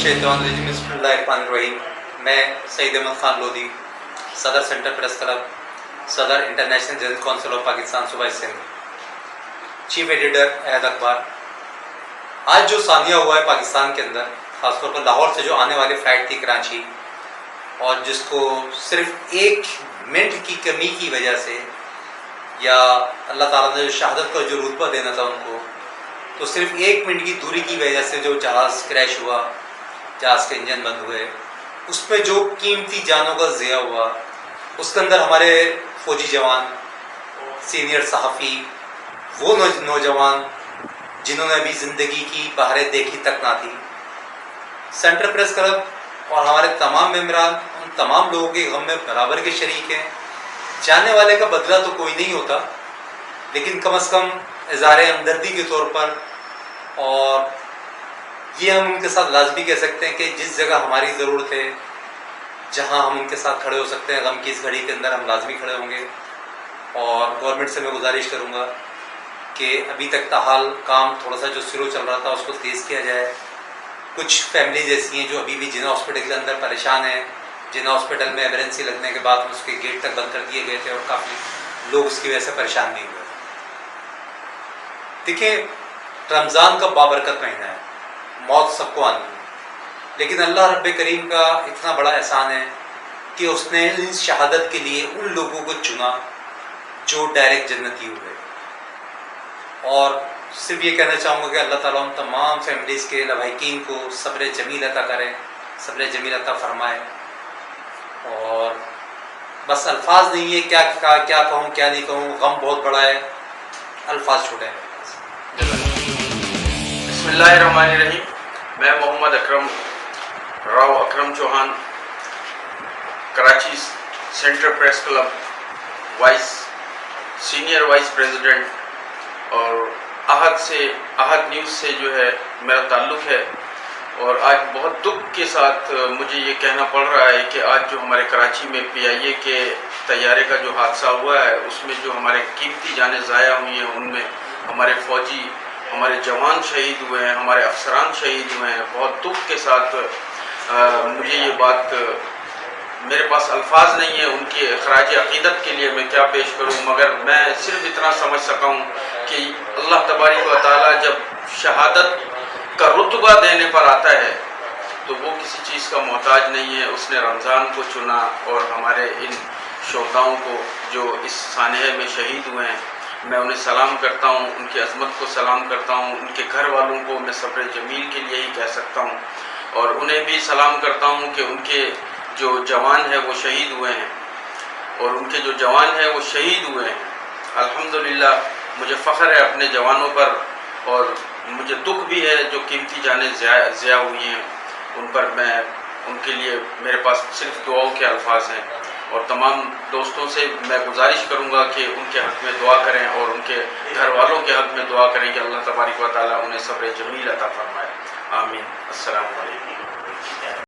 मिनशैतानिर्रजीम बिस्मिल्लाहिर्रहमानिर्रहीम। मैं सईद अहमद ख़ान लोधी, सदर सेंटर प्रेस क्लब, सदर international general council of Pakistan सूबा सिंध, चीफ एडिटर अहद अखबार। आज जो सानिया हुआ है पाकिस्तान के अंदर, ख़ासतौर पर लाहौर से जो आने वाली फ़्लाइट थी कराची, और जिसको सिर्फ 1 मिनट की कमी की वजह से, या अल्लाह ताला ने जो शहादत का जो रुतबा देना था उनको, तो सिर्फ 1 मिनट की दूरी की वजह से जो जहाज़ क्रैश हुआ, जहाज़ के इंजन बंद हुए, उसमें जो कीमती जानों का ज़िया हुआ, उसके अंदर हमारे फ़ौजी जवान, सीनियर सहाफ़ी, वो नौजवान जिन्होंने अभी ज़िंदगी की बहारें देखी तक ना थी। सेंटर प्रेस क्लब और हमारे तमाम मेम्बरान उन तमाम लोगों के गम में बराबर के शरीक हैं। जाने वाले का बदला तो कोई नहीं होता, लेकिन कम अज़ कम इज़हारे हमदर्दी के तौर पर, और ये हम उनके साथ लाजमी कह सकते हैं कि जिस जगह हमारी ज़रूरत है, जहां हम उनके साथ खड़े हो सकते हैं, गम की इस घड़ी के अंदर हम लाजमी खड़े होंगे। और गवर्नमेंट से मैं गुजारिश करूंगा कि अभी तक ताहाल काम थोड़ा सा जो स्लो चल रहा था उसको तेज़ किया जाए। कुछ फैमिलीज ऐसी हैं जो अभी भी जिना हॉस्पिटल के अंदर परेशान हैं। जिना हॉस्पिटल में एमरजेंसी लगने के बाद उसके गेट तक बंद कर दिए गए थे और काफ़ी लोग उसकी वजह से परेशान भी हुए। देखिए, रमज़ान का बाबरकत महीना है, मौत सबको आनी है, लेकिन अल्लाह रब्बे करीम का इतना बड़ा एहसान है कि उसने इस शहादत के लिए उन लोगों को चुना जो डायरेक्ट जन्नती हुए। और सिर्फ ये कहना चाहूँगा कि अल्लाह ताला उन तमाम फैमिलीज़ के लवाहिकीन को सब्र जमील अता करें, सब्र जमील अता फरमाए। और बस अल्फाज नहीं है, क्या कहूँ क्या नहीं कहूँ, गम बहुत बड़ा है, अल्फाज छोटे हैं। बिस्मिल्लाहिर्रहमानिर्रहीम। मैं Mohammad Akram Rao Akram Chauhan, Karachi central press club senior vice president और अहद न्यूज़ से जो है मेरा ताल्लुक़ है। और आज बहुत दुख के साथ मुझे ये कहना पड़ रहा है कि आज जो हमारे कराची में PIA के तैयारे का जो हादसा हुआ है, उसमें जो हमारे कीमती जानें ज़ाया हुई हैं, उनमें हमारे फ़ौजी, हमारे जवान शहीद हुए हैं, हमारे अफसरान शहीद हुए हैं। बहुत दुख के साथ मुझे ये बात, मेरे पास अल्फाज नहीं है उनकी खराज अक़ीदत के लिए मैं क्या पेश करूं, मगर मैं सिर्फ इतना समझ सका हूं कि अल्लाह तबारक व तआला जब शहादत का रुतबा देने पर आता है तो वो किसी चीज़ का मोहताज नहीं है। उसने रमज़ान को चुना और हमारे इन शोहदाओं को जो इस सानहे में शहीद हुए हैं, मैं उन्हें सलाम करता हूँ, उनकी अज़मत को सलाम करता हूँ। उनके घर वालों को मैं सब्र जमील के लिए ही कह सकता हूँ, और उन्हें भी सलाम करता हूँ कि उनके जो जवान है वो शहीद हुए हैं, और उनके जो जवान हैं वो शहीद हुए हैं। अल्हम्दुलिल्लाह, मुझे फ़ख्र है अपने जवानों पर, और मुझे दुख भी है जो कीमती जानें ज़िया हुई हैं उन पर। मैं उनके लिए, मेरे पास सिर्फ दुआओं के अल्फाज हैं, और तमाम दोस्तों से मैं गुजारिश करूंगा कि उनके हक़ में दुआ करें और उनके घर वालों के हक़ में दुआ करें कि अल्लाह तबारक व तआला उन्हें सब्र जमील अता फरमाए। आमीन। अस्सलामु अलैकुम।